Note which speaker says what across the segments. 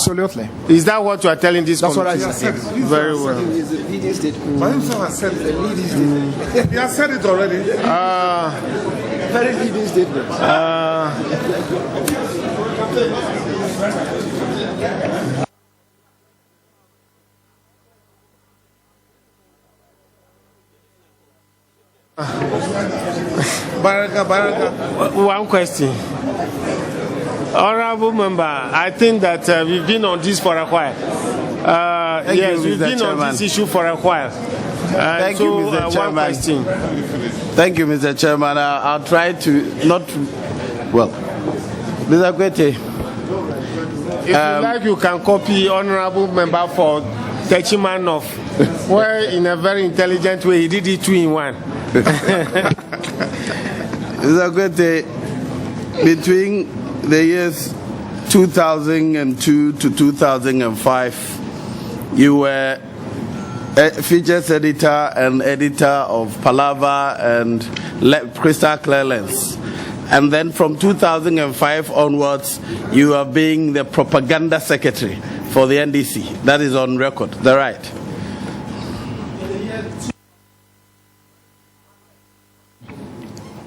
Speaker 1: Absolutely.
Speaker 2: Is that what you are telling this
Speaker 1: That's
Speaker 2: committee?
Speaker 1: what I said.
Speaker 2: Very well.
Speaker 3: He has said it already.
Speaker 1: Very leading statement.
Speaker 3: Baraka.
Speaker 2: One question. Honorable member, I think that we've been on this for a while. Yes, we've been on this issue for a while.
Speaker 4: Thank you, Mr. Chairman.
Speaker 2: One question.
Speaker 4: Thank you, Mr. Chairman. I'll try to not. Well, Mr. Kwetey.
Speaker 2: If you like, you can copy honorable member for Techiman of, where in a very intelligent way he did it 2 in 1.
Speaker 4: Mr. Kwetey, between the years 2002 to 2005, you were a features editor and editor of Palava and Crystal Clear Lens. And then from 2005 onwards, you are being the propaganda secretary for the NDC. That is on record. Is that right?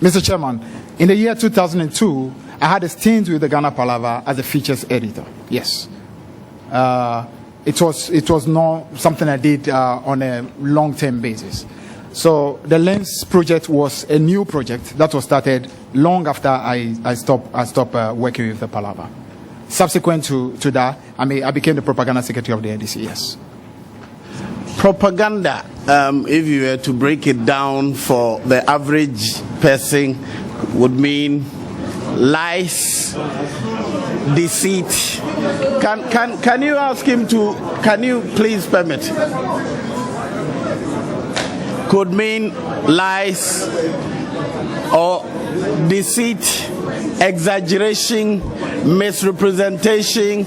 Speaker 1: Mr. Chairman, in the year 2002, I had a stint with the Ghana Palava as a features editor. Yes. It was not something I did on a long-term basis. So the Lens project was a new project that was started long after I stopped working with the Palava. Subsequent to that, I became the propaganda secretary of the NDC. Yes.
Speaker 4: Propaganda, if you were to break it down for the average person, would mean lies, deceit. Can you ask him to? Can you please permit? Could mean lies or deceit, exaggeration, misrepresentation,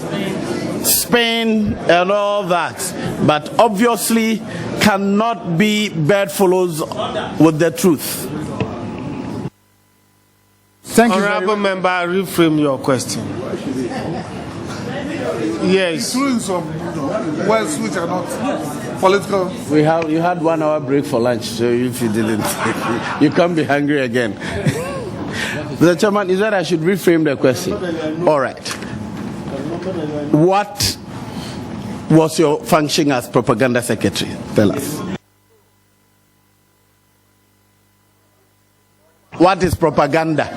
Speaker 4: spin, and all that. But obviously cannot be bedfellows with the truth.
Speaker 1: Thank you.
Speaker 2: Honorable member, reframe your question. Yes.
Speaker 3: Including some words which are not political.
Speaker 4: You had 1 hour break for lunch, so if you didn't, you can't be hungry again. Mr. Chairman, is that I should reframe the question? All right. What was your function as propaganda secretary? Tell us. What is propaganda?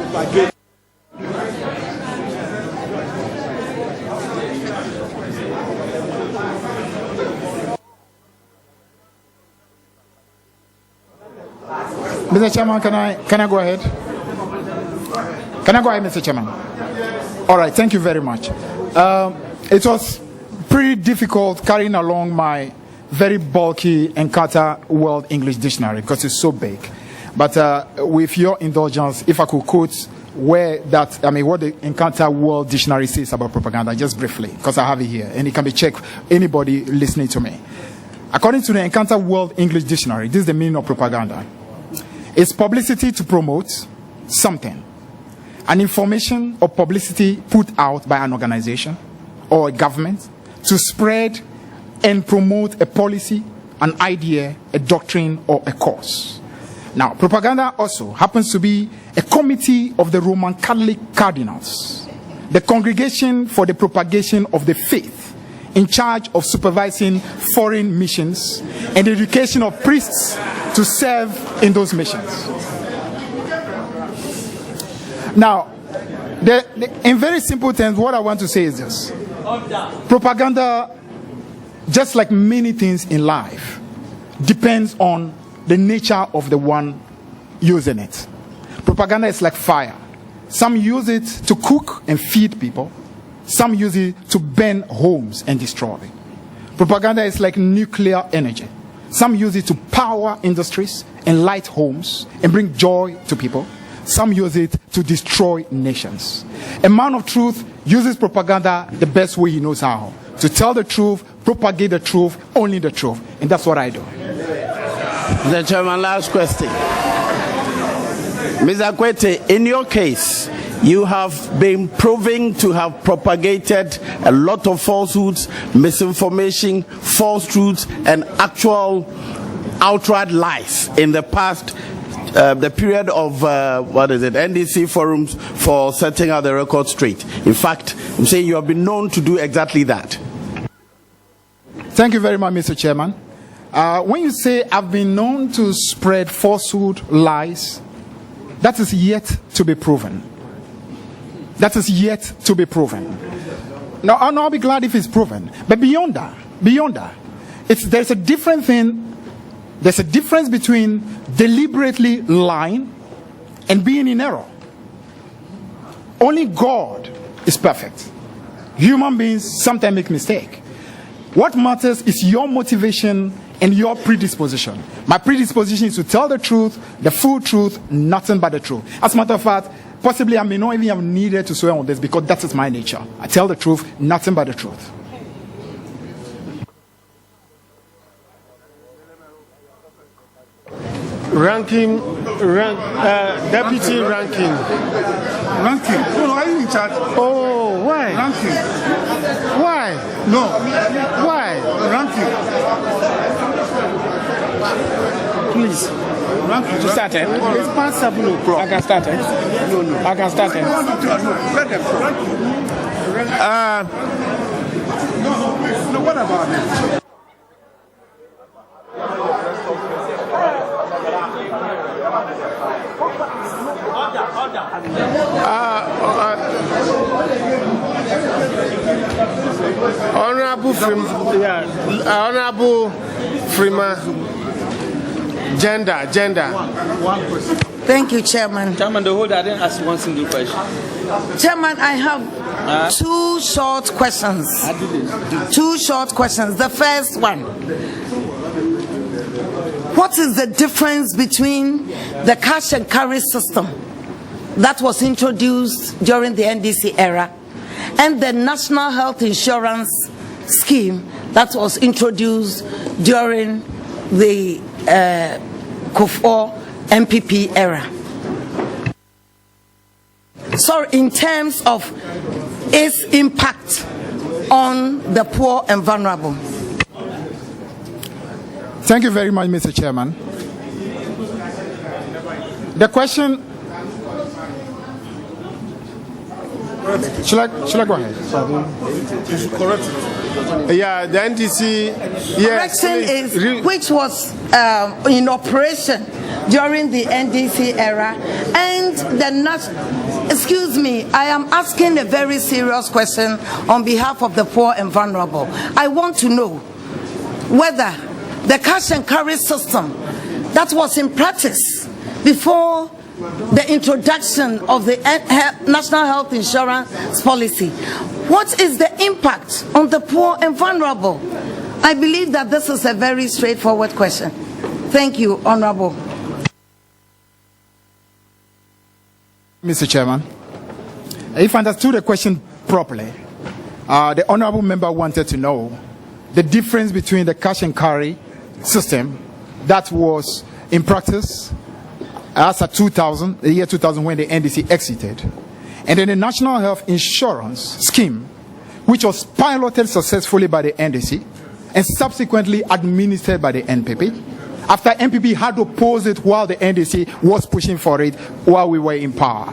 Speaker 1: Mr. Chairman, can I go ahead? Can I go ahead, Mr. Chairman? All right, thank you very much. It was pretty difficult carrying along my very bulky Encarta World English Dictionary because it's so big. But with your indulgence, if I could quote what the Encarta World Dictionary says about propaganda, just briefly, because I have it here, and it can be checked anybody listening to me. According to the Encarta World English Dictionary, this is the meaning of propaganda. It's publicity to promote something. An information or publicity put out by an organization or a government to spread and promote a policy, an idea, a doctrine, or a cause. Now, propaganda also happens to be a committee of the Roman Catholic cardinals, the Congregation for the Propagation of the Faith, in charge of supervising foreign missions and the education of priests to serve in those missions. Now, in very simple terms, what I want to say is this. Propaganda, just like many things in life, depends on the nature of the one using it. Propaganda is like fire. Some use it to cook and feed people. Some use it to burn homes and destroy. Propaganda is like nuclear energy. Some use it to power industries and light homes and bring joy to people. Some use it to destroy nations. A man of truth uses propaganda the best way he knows how. To tell the truth, propagate the truth, only the truth. And that's what I do.
Speaker 4: Mr. Chairman, last question. Mr. Kwetey, in your case, you have been proven to have propagated a lot of falsehoods, misinformation, false truths, and actual outright lies in the past, the period of, NDC forums for setting out the record straight. In fact, I'm saying you have been known to do exactly that.
Speaker 1: Thank you very much, Mr. Chairman. When you say I've been known to spread falsehood, lies, that is yet to be proven. That is yet to be proven. Now, I'll be glad if it's proven. But beyond that, there's a different thing. There's a difference between deliberately lying and being in error. Only God is perfect. Human beings sometimes make mistakes. What matters is your motivation and your predisposition. My predisposition is to tell the truth, the full truth, nothing but the truth. As a matter of fact, possibly I may not even have needed to swear on this because that is my nature. I tell the truth, nothing but the truth.
Speaker 2: Deputy ranking.
Speaker 3: Ranking? No, are you in charge?
Speaker 2: Oh, why?
Speaker 3: Ranking.
Speaker 2: Why?
Speaker 3: No.
Speaker 2: Why?
Speaker 3: Ranking.
Speaker 2: Please.
Speaker 3: Ranking.
Speaker 2: To start it. It's past 7 o'clock. I can start it. No. I can start it.
Speaker 3: Let them no, what about it?
Speaker 2: Honorable Freeman, gender.
Speaker 5: Thank you, Chairman.
Speaker 6: Chairman, the holder didn't ask one single question.
Speaker 5: Chairman, I have two short questions. Two short questions. The first one. What is the difference between the cash and carry system that was introduced during the NDC era and the National Health Insurance Scheme that was introduced during the KOFO MPP era? So in terms of its impact on the poor and vulnerable.
Speaker 1: Thank you very much, Mr. Chairman. The question... Should I go ahead?
Speaker 2: Yeah, the NDC. Yes,
Speaker 5: correction is which was in operation during the NDC era, and the excuse me, I am asking a very serious question on behalf of the poor and vulnerable. I want to know whether the cash and carry system that was in practice before the introduction of the National Health Insurance Policy, what is the impact on the poor and vulnerable? I believe that this is a very straightforward question. Thank you, Honorable.
Speaker 1: Mr. Chairman, if I understood the question properly, the Honorable Member wanted to know the difference between the cash and carry system that was in practice as at the year 2000 when the NDC exited, and then the National Health Insurance Scheme, which was piloted successfully by the NDC and subsequently administered by the NPP, after NPP had opposed it while the NDC was pushing for it while we were in power.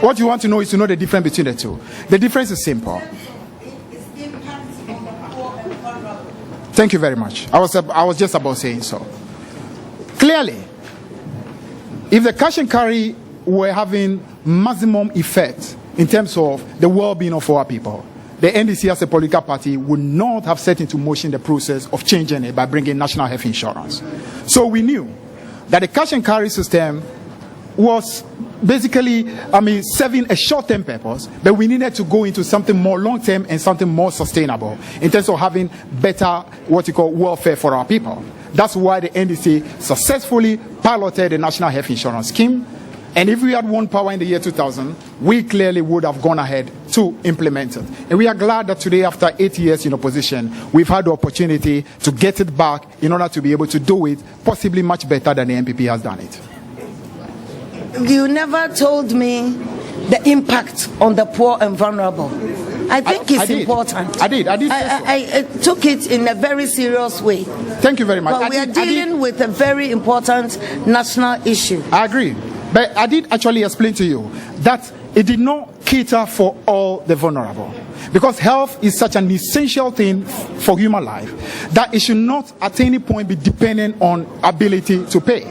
Speaker 1: What you want to know is to know the difference between the two. The difference is simple. Thank you very much. I was just about saying so. Clearly, if the cash and carry were having maximum effect in terms of the well-being of our people, the NDC as a political party would not have set into motion the process of changing it by bringing national health insurance. So we knew that the cash and carry system was basically, serving a short-term purpose, but we needed to go into something more long-term and something more sustainable in terms of having better, welfare for our people. That's why the NDC successfully piloted the National Health Insurance Scheme. And if we had won power in the year 2000, we clearly would have gone ahead to implement it. And we are glad that today, after 8 years in opposition, we've had the opportunity to get it back in order to be able to do it possibly much better than the NPP has done it.
Speaker 5: You never told me the impact on the poor and vulnerable. I think it's important.
Speaker 1: I did.
Speaker 5: I took it in a very serious way.
Speaker 1: Thank you very much.
Speaker 5: But we are dealing with a very important national issue.
Speaker 1: I agree. But I did actually explain to you that it did not cater for all the vulnerable. Because health is such an essential thing for human life that it should not at any point be dependent on ability to pay.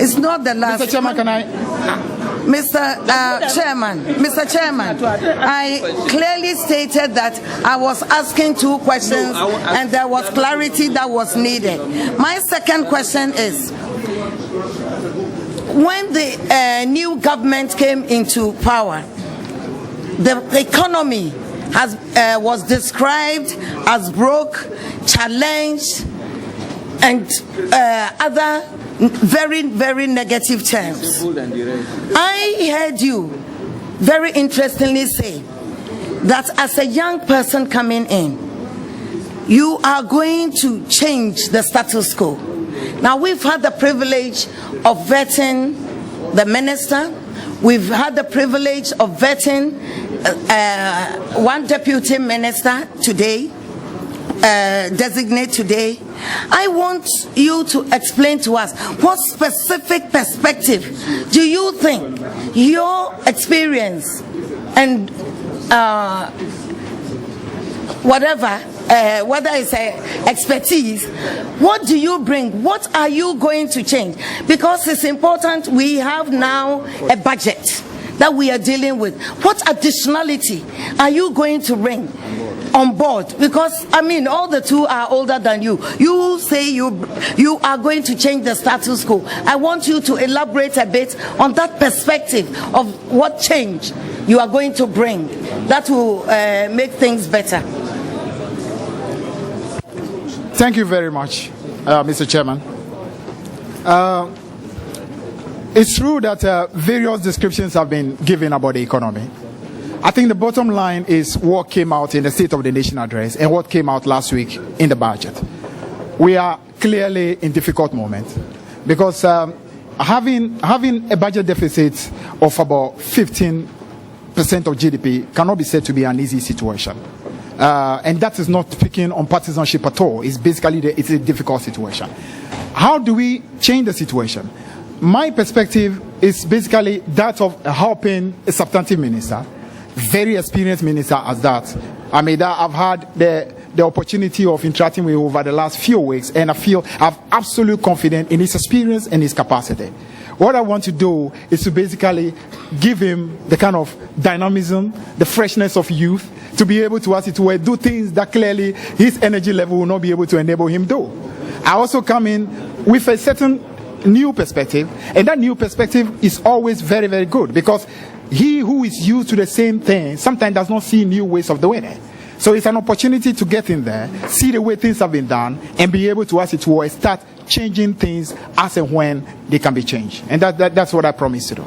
Speaker 5: It's not the last.
Speaker 1: Mr. Chairman, can I?
Speaker 5: Mr. Chairman, I clearly stated that I was asking two questions and there was clarity that was needed. My second question is, when the new government came into power, the economy was described as broke, challenged, and other very, very negative terms. I heard you very interestingly say that as a young person coming in, you are going to change the status quo. Now, we've had the privilege of vetting the minister. We've had the privilege of vetting one deputy minister today, designate today. I want you to explain to us what specific perspective do you think your experience and whatever, whether it's expertise, what do you bring? What are you going to change? Because it's important. We have now a budget that we are dealing with. What additionality are you going to bring on board? Because I mean, all the two are older than you. You say you are going to change the status quo. I want you to elaborate a bit on that perspective of what change you are going to bring that will make things better.
Speaker 1: Thank you very much, Mr. Chairman. It's true that various descriptions have been given about the economy. I think the bottom line is what came out in the State of the Nation address and what came out last week in the budget. We are clearly in difficult moments because having a budget deficit of about 15% of GDP cannot be said to be an easy situation. And that is not picking on partisanship at all. It's basically it's a difficult situation. How do we change the situation? My perspective is basically that of helping a substantive minister, very experienced minister as that. I mean, that I've had the opportunity of interacting with over the last few weeks, and I feel I have absolute confidence in his experience and his capacity. What I want to do is to basically give him the kind of dynamism, the freshness of youth, to be able to, as it were, do things that clearly his energy level will not be able to enable him do. I also come in with a certain new perspective, and that new perspective is always very, very good, because he who is used to the same thing sometimes does not see new ways of doing it. So it's an opportunity to get in there, see the way things have been done, and be able to, as it were, start changing things as and when they can be changed. And that's what I promise to do.